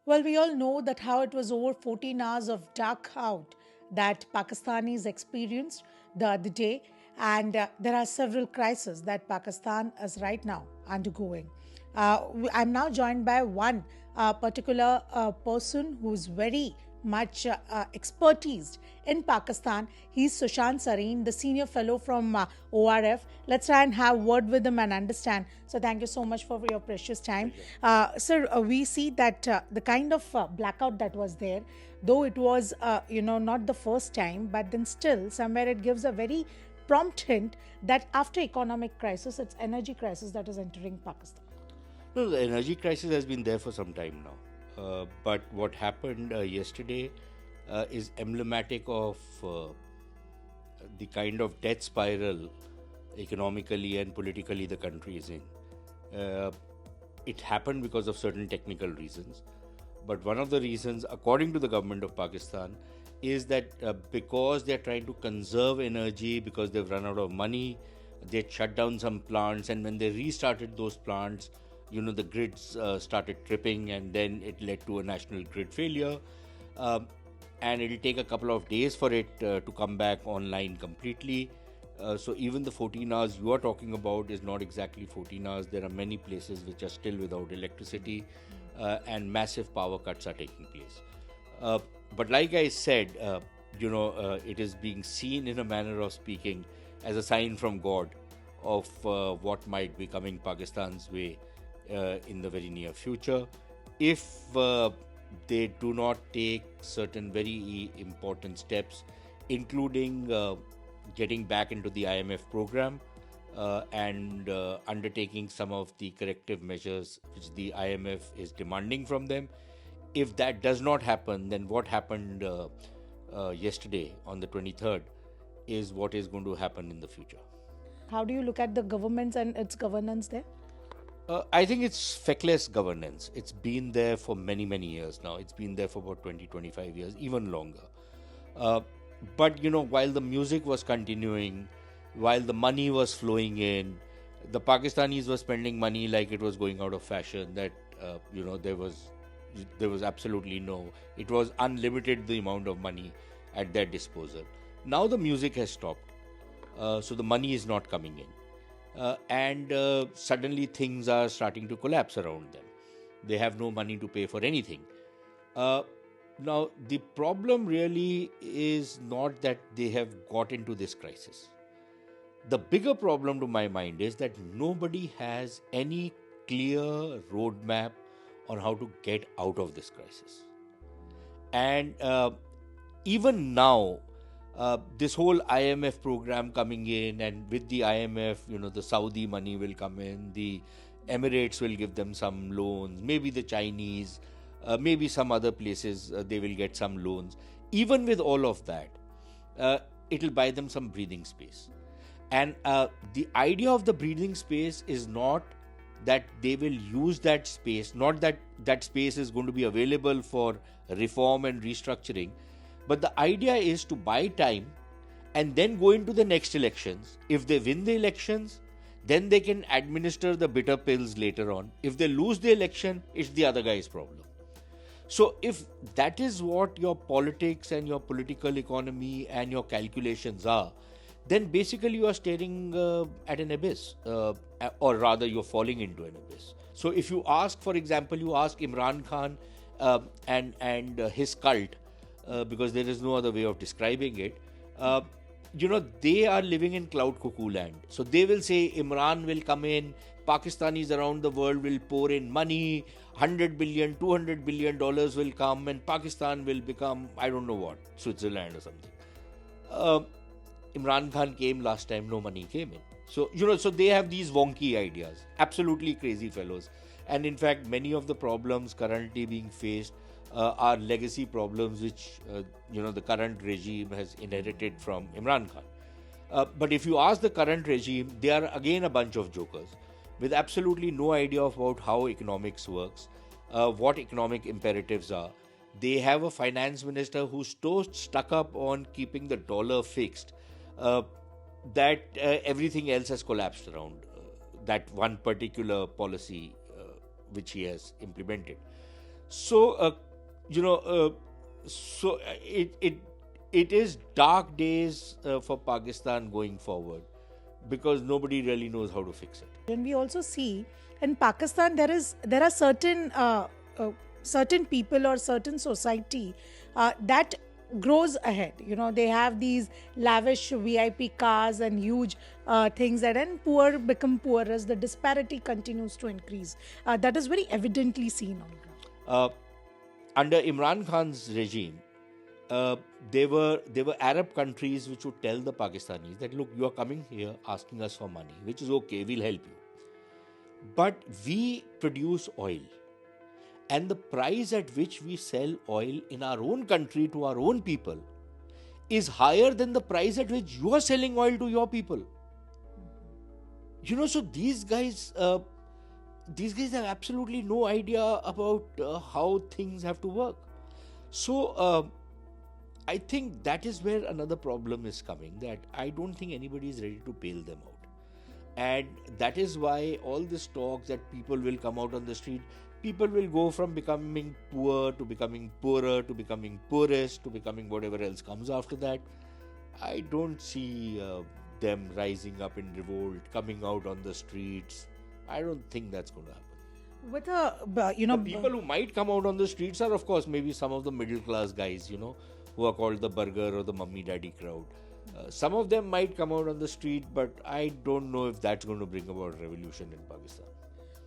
Well, we all know that how it was over 14 hours of dark out that Pakistanis experienced the other day, and there are several crises that Pakistan is right now undergoing. I'm now joined by one particular person who's very much expertise in Pakistan. He's Sushant Sareen, the senior fellow from ORF. Let's try and have word with him and understand. So thank you so much for your precious time. Sir, we see that the kind of blackout that was there, though it was, not the first time, but then still somewhere it gives a very prompt hint that after economic crisis, it's energy crisis that is entering Pakistan. No, the energy crisis has been there for some time now. But what happened yesterday is emblematic of the kind of death spiral economically and politically the country is in. Uh, it happened because of certain technical reasons. But one of the reasons, according to the government of Pakistan, is that because they're trying to conserve energy, because they've run out of money, they shut down some plants, and when they restarted those plants, the grids started tripping, and then it led to a national grid failure. Um, and it'll take a couple of days for it to come back online completely. So even the 14 hours you are talking about is not exactly 14 hours. There are many places which are still without electricity, and massive power cuts are taking place. But like I said, it is being seen in a manner of speaking as a sign from God of what might be coming Pakistan's way in the very near future. If they do not take certain very important steps, including getting back into the IMF program and undertaking some of the corrective measures which the IMF is demanding from them. If that does not happen, then what happened yesterday on the 23rd is what is going to happen in the future. How do you look at the governments and its governance there? I think it's feckless governance. It's been there for many, many years now. It's been there for about 20, 25 years, even longer. Uh, but, while the music was continuing, while the money was flowing in, the Pakistanis were spending money like it was going out of fashion, that, there was absolutely it was unlimited the amount of money at their disposal. Now the music has stopped, so the money is not coming in. And suddenly things are starting to collapse around them. They have no money to pay for anything. Now, the problem really is not that they have got into this crisis. The bigger problem to my mind is that nobody has any clear roadmap on how to get out of this crisis. And even now, this whole IMF program coming in, and with the IMF, the Saudi money will come in, the Emirates will give them some loans, maybe the Chinese, maybe some other places they will get some loans. Even with all of that, it'll buy them some breathing space. And the idea of the breathing space is not that they will use that space, not that that space is going to be available for reform and restructuring, but the idea is to buy time and then go into the next elections. If they win the elections, then they can administer the bitter pills later on. If they lose the election, it's the other guy's problem. So if that is what your politics and your political economy and your calculations are, then basically you are staring at an abyss, or rather you're falling into an abyss. So if you ask, for example, you ask Imran Khan and his cult, because there is no other way of describing it, they are living in cloud cuckoo land. So they will say Imran will come in, Pakistanis around the world will pour in money, 100 billion, 200 billion dollars will come, and Pakistan will become, I don't know what, Switzerland or something. Imran Khan came last time, no money came in. So, so they have these wonky ideas, absolutely crazy fellows. And in fact, many of the problems currently being faced are legacy problems which, the current regime has inherited from Imran Khan. But if you ask the current regime, they are again a bunch of jokers with absolutely no idea about how economics works, what economic imperatives are. They have a finance minister who's so stuck up on keeping the dollar fixed that everything else has collapsed around that one particular policy which he has implemented. So, you know, it is dark days for Pakistan going forward, because nobody really knows how to fix it. And we also see in Pakistan there are uh, certain people or certain society that grows ahead. They have these lavish VIP cars and huge things, and poor become poorer as the disparity continues to increase. That is very evidently seen on ground. Uh, Under Imran Khan's regime, uh, there were Arab countries which would tell the Pakistanis that, look, you are coming here asking us for money, which is okay, we'll help you. But we produce oil, and the price at which we sell oil in our own country to our own people is higher than the price at which you are selling oil to your people. So these guys have absolutely no idea about how things have to work. So I think that is where another problem is coming, that I don't think anybody is ready to bail them out. And that is why all this talk that people will come out on the street, people will go from becoming poor to becoming poorer to becoming poorest to becoming whatever else comes after that. I don't see them rising up in revolt, coming out on the streets. I don't think that's going to happen. With a The people who might come out on the streets are, of course, maybe some of the middle class guys, who are called the burger or the mummy daddy crowd. Some of them might come out on the street, but I don't know if that's going to bring about revolution in Pakistan.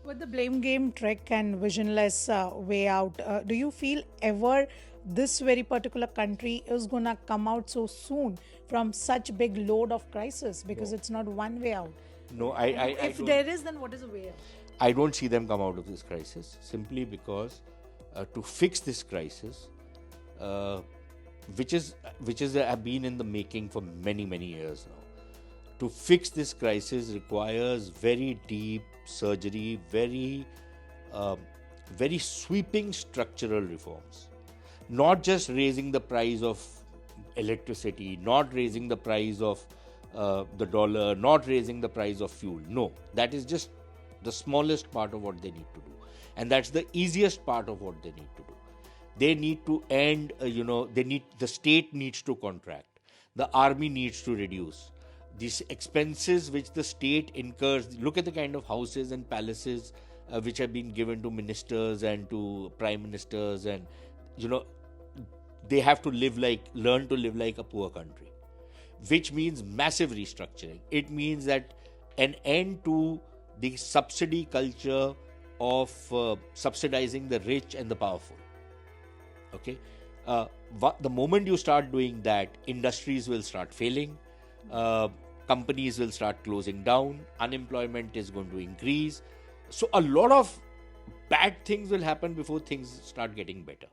With the blame game trick and visionless way out, do you feel ever this very particular country is going to come out so soon from such big load of crisis? Because it's not one way out. No, If there is, then what is the way out? I don't see them come out of this crisis, simply because to fix this crisis, which is have been in the making for many years now, to fix this crisis requires very deep surgery, very sweeping structural reforms. Not just raising the price of electricity, not raising the price of the dollar, not raising the price of fuel. No, that is just the smallest part of what they need to do. And that's the easiest part of what they need to do. They need to end, the state needs to contract. The army needs to reduce. These expenses which the state incurs, look at the kind of houses and palaces which have been given to ministers and to prime ministers, and, they have to learn to live like a poor country, which means massive restructuring. It means that an end to the subsidy culture of subsidizing the rich and the powerful. Okay, the moment you start doing that, industries will start failing, companies will start closing down, unemployment is going to increase. So a lot of bad things will happen before things start getting better.